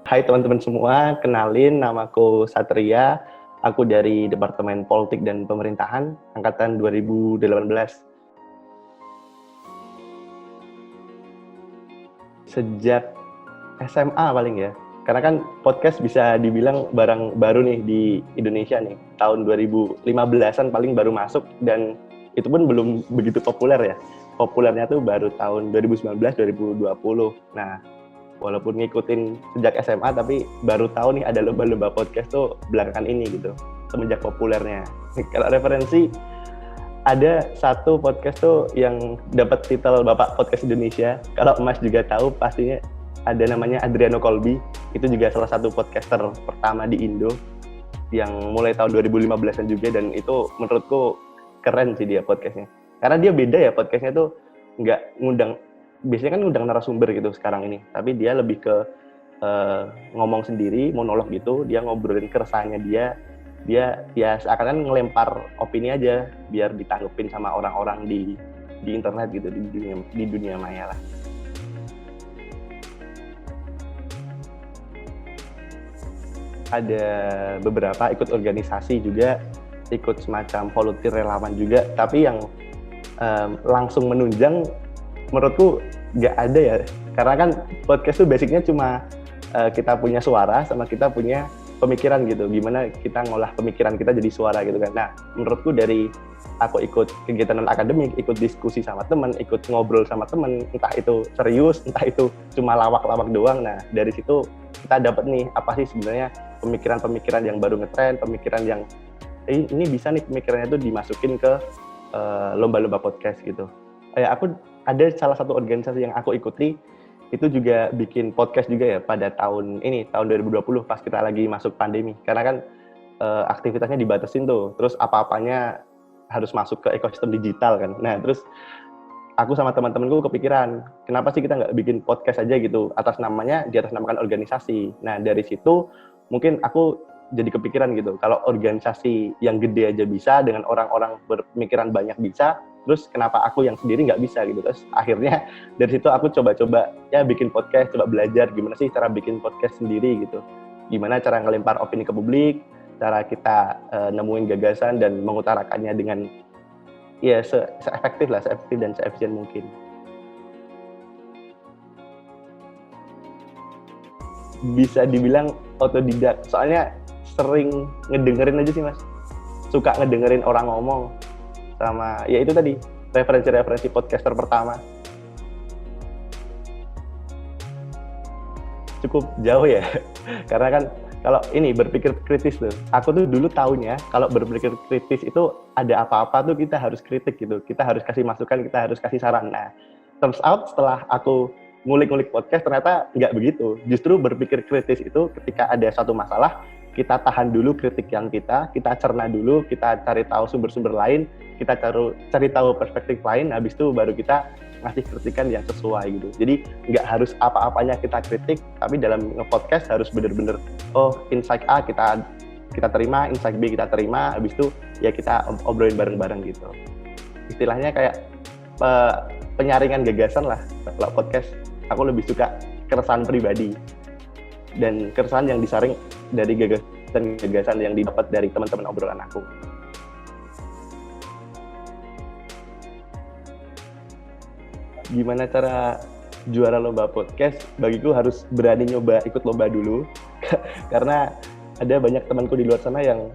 Hai teman-teman semua, kenalin namaku Satria. Aku dari Departemen Politik dan Pemerintahan angkatan 2018. Sejak SMA paling ya. Karena kan podcast bisa dibilang barang baru nih di Indonesia nih. Tahun 2015-an paling baru masuk dan itu pun belum begitu populer ya. Populernya tuh baru tahun 2019-2020. Nah, walaupun ngikutin sejak SMA tapi baru tahu nih ada lomba-lomba podcast tuh belakangan ini gitu semenjak populernya. Kalau referensi ada satu podcast tuh yang dapat titel Bapak Podcast Indonesia. Kalau Mas juga tahu pastinya ada namanya Adriano Colby. Itu juga salah satu podcaster pertama di Indo yang mulai tahun 2015-an juga dan itu menurutku keren sih dia podcastnya. Karena dia beda ya podcastnya tuh nggak ngundang, biasanya kan ngundang narasumber gitu sekarang ini, tapi dia lebih ke ngomong sendiri, monolog gitu, dia ngobrolin keresahannya dia ya seakan-akan ngelempar opini aja biar ditanggepin sama orang-orang di internet gitu, di dunia maya lah. Ada beberapa ikut organisasi juga, ikut semacam volunteer relawan juga, tapi yang langsung menunjang menurutku nggak ada ya, karena kan podcast tuh basicnya cuma kita punya suara sama kita punya pemikiran gitu, gimana kita ngolah pemikiran kita jadi suara gitu kan. Nah, menurutku dari aku ikut kegiatan non-akademik, ikut diskusi sama teman, ikut ngobrol sama teman, entah itu serius, entah itu cuma lawak-lawak doang, nah dari situ kita dapat nih, apa sih sebenarnya pemikiran-pemikiran yang baru ngetren, pemikiran yang ini bisa nih pemikirannya itu dimasukin ke lomba-lomba podcast gitu. Aku ada salah satu organisasi yang aku ikuti itu juga bikin podcast juga ya pada tahun 2020 pas kita lagi masuk pandemi, karena kan aktivitasnya dibatasin tuh, terus apa-apanya harus masuk ke ekosistem digital kan. Nah terus aku sama teman-temanku kepikiran, kenapa sih kita nggak bikin podcast aja gitu, di atas namakan organisasi. Nah dari situ mungkin aku jadi kepikiran gitu, kalau organisasi yang gede aja bisa, dengan orang-orang berpemikiran banyak bisa, terus kenapa aku yang sendiri nggak bisa gitu. Terus akhirnya dari situ aku coba-coba ya bikin podcast, coba belajar gimana sih cara bikin podcast sendiri gitu, gimana cara ngelempar opini ke publik, cara kita nemuin gagasan dan mengutarakannya dengan ya se-efektif dan se-efisien mungkin. Bisa dibilang otodidak, soalnya sering ngedengerin aja sih Mas, suka ngedengerin orang ngomong, sama ya itu tadi referensi podcaster pertama. Cukup jauh ya karena kan kalau ini berpikir kritis tuh, aku tuh dulu taunya kalau berpikir kritis itu ada apa-apa tuh kita harus kritik gitu, kita harus kasih masukan, kita harus kasih saran. Nah turns out setelah aku ngulik-ngulik podcast ternyata nggak begitu. Justru berpikir kritis itu ketika ada suatu masalah, kita tahan dulu kritik yang kita cerna dulu, kita cari tahu sumber-sumber lain, kita cari tahu perspektif lain, habis itu baru kita ngasih kritikan yang sesuai gitu. Jadi nggak harus apa-apanya kita kritik, tapi dalam nge-podcast harus benar-benar insight A kita terima, insight B kita terima, habis itu ya kita obrolin bareng-bareng gitu. Istilahnya kayak penyaringan gagasan lah. Kalau podcast aku lebih suka keresahan pribadi dan keresahan yang disaring dari gagasan yang didapat dari teman-teman obrolan aku. Gimana cara juara lomba podcast? Bagiku harus berani nyoba ikut lomba dulu karena ada banyak temanku di luar sana yang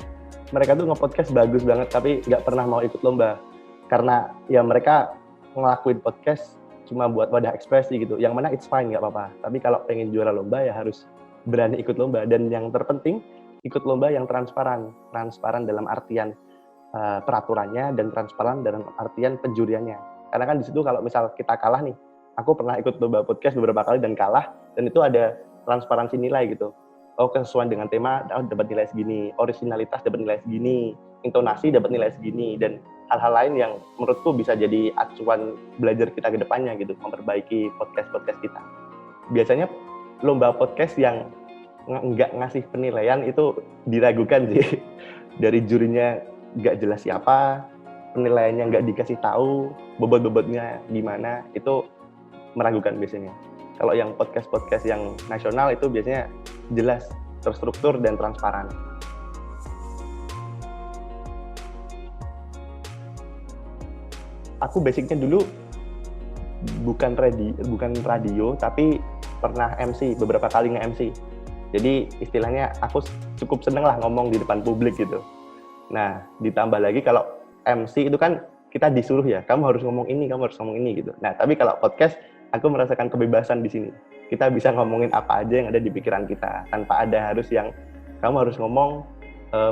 mereka tuh nge-podcast bagus banget tapi nggak pernah mau ikut lomba, karena ya mereka ngelakuin podcast cuma buat wadah ekspresi gitu, yang mana it's fine, nggak apa-apa, tapi kalau pengen juara lomba ya harus berani ikut lomba. Dan yang terpenting ikut lomba yang transparan dalam artian peraturannya dan transparan dalam artian penjuriannya. Karena kan di situ kalau misal kita kalah nih, aku pernah ikut lomba podcast beberapa kali dan kalah, dan itu ada transparansi nilai gitu. Kesesuaian dengan tema dapat nilai segini, originalitas dapat nilai segini, intonasi dapat nilai segini, dan hal-hal lain yang menurutku bisa jadi acuan belajar kita ke depannya gitu, memperbaiki podcast kita. Biasanya lomba podcast yang nggak ngasih penilaian itu diragukan sih. Dari jurinya nggak jelas siapa, penilaiannya nggak dikasih tahu, bobot-bobotnya gimana, itu meragukan biasanya. Kalau yang podcast yang nasional itu biasanya jelas, terstruktur, dan transparan. Aku basicnya dulu bukan radio, tapi pernah MC, beberapa kali nge-MC. Jadi istilahnya aku cukup seneng lah ngomong di depan publik gitu. Nah, ditambah lagi kalau MC itu kan kita disuruh ya, kamu harus ngomong ini, kamu harus ngomong ini gitu. Nah, tapi kalau podcast, aku merasakan kebebasan di sini. Kita bisa ngomongin apa aja yang ada di pikiran kita, tanpa ada harus yang kamu harus ngomong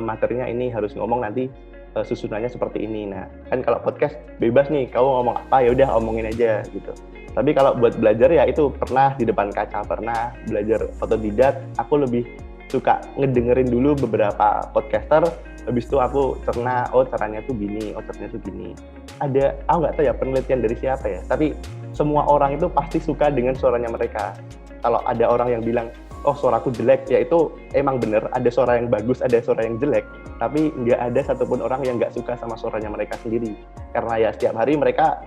materinya ini, harus ngomong nanti susunannya seperti ini. Nah, kan kalau podcast bebas nih, kamu ngomong apa ya udah omongin aja gitu. Tapi kalau buat belajar ya itu pernah di depan kaca, pernah belajar otodidak. Aku lebih suka ngedengerin dulu beberapa podcaster, habis itu aku cerna, oh caranya tuh gini, oh caranya tuh gini. Ada, aku nggak tahu ya penelitian dari siapa ya, tapi semua orang itu pasti suka dengan suaranya mereka. Kalau ada orang yang bilang, oh suaraku jelek, ya itu emang bener, ada suara yang bagus, ada suara yang jelek, tapi nggak ada satupun orang yang nggak suka sama suaranya mereka sendiri. Karena ya setiap hari mereka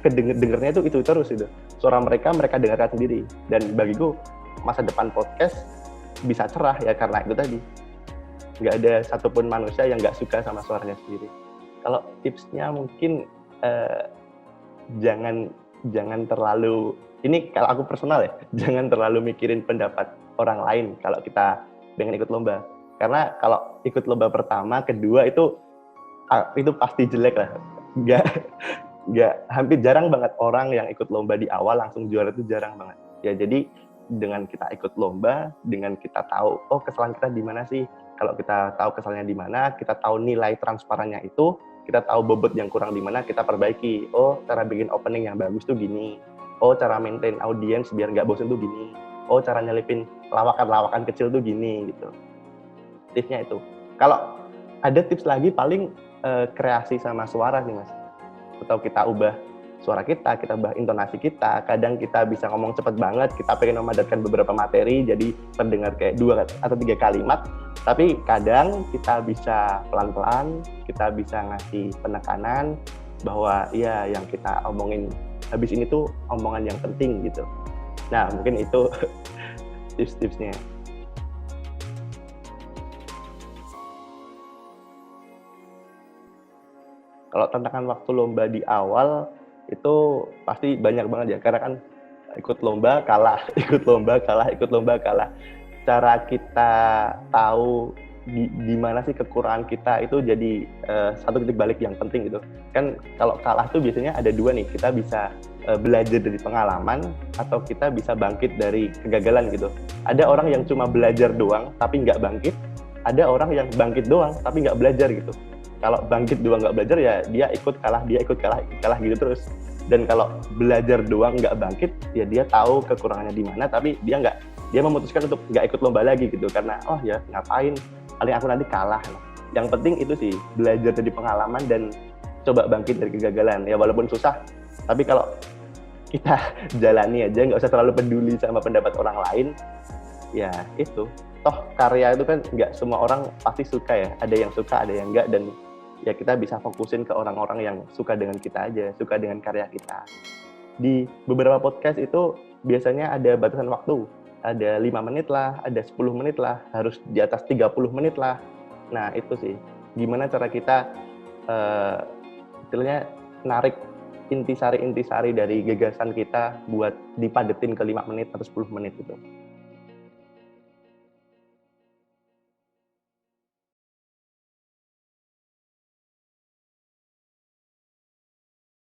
dengernya itu terus itu. Suara mereka dengarkan sendiri. Dan bagiku masa depan podcast bisa cerah ya karena itu tadi. Nggak ada satupun manusia yang nggak suka sama suaranya sendiri. Kalau tipsnya mungkin jangan terlalu, ini kalau aku personal ya, jangan terlalu mikirin pendapat orang lain kalau kita pengen ikut lomba. Karena kalau ikut lomba pertama, kedua itu pasti jelek lah. Nggak, hampir jarang banget orang yang ikut lomba di awal langsung juara, itu jarang banget. Ya jadi dengan kita ikut lomba, dengan kita tahu, oh kesalahan kita di mana sih? Kalau kita tahu kesalahannya di mana, kita tahu nilai transparannya itu, kita tahu bobot yang kurang di mana, kita perbaiki. Oh, cara bikin opening yang bagus tuh gini. Oh, cara maintain audiens biar nggak bosen tuh gini. Oh, cara nyelipin lawakan-lawakan kecil tuh gini gitu. Tipsnya itu. Kalau ada tips lagi paling kreasi sama suara sih Mas. Atau kita ubah suara kita ubah intonasi kita. Kadang kita bisa ngomong cepet banget, kita pengen memadatkan beberapa materi jadi terdengar kayak 2 atau 3 kalimat, tapi kadang kita bisa pelan-pelan, kita bisa ngasih penekanan bahwa ya yang kita omongin habis ini tuh omongan yang penting gitu. Nah, mungkin itu tips-tipsnya. Kalau tantangan waktu lomba di awal itu pasti banyak banget ya, karena kan ikut lomba kalah, ikut lomba kalah. Cara kita tahu di mana sih kekurangan kita itu jadi satu titik balik yang penting gitu. Kan kalau kalah tuh biasanya ada 2 nih, kita bisa belajar dari pengalaman atau kita bisa bangkit dari kegagalan gitu. Ada orang yang cuma belajar doang tapi nggak bangkit, ada orang yang bangkit doang tapi nggak belajar gitu. Kalau bangkit doang nggak belajar ya dia ikut kalah gitu terus. Dan kalau belajar doang nggak bangkit ya dia tahu kekurangannya di mana tapi dia memutuskan untuk nggak ikut lomba lagi gitu karena oh ya ngapain, paling aku nanti kalah. Yang penting itu sih belajar dari pengalaman dan coba bangkit dari kegagalan ya, walaupun susah tapi kalau kita jalani aja, nggak usah terlalu peduli sama pendapat orang lain. Ya itu, toh karya itu kan nggak semua orang pasti suka ya, ada yang suka ada yang enggak, dan ya kita bisa fokusin ke orang-orang yang suka dengan kita aja, suka dengan karya kita. Di beberapa podcast itu biasanya ada batasan waktu, ada 5 menit lah, ada 10 menit lah, harus di atas 30 menit lah. Nah itu sih, gimana cara kita istilahnya narik intisari dari gagasan kita buat dipadetin ke 5 menit atau 10 menit gitu.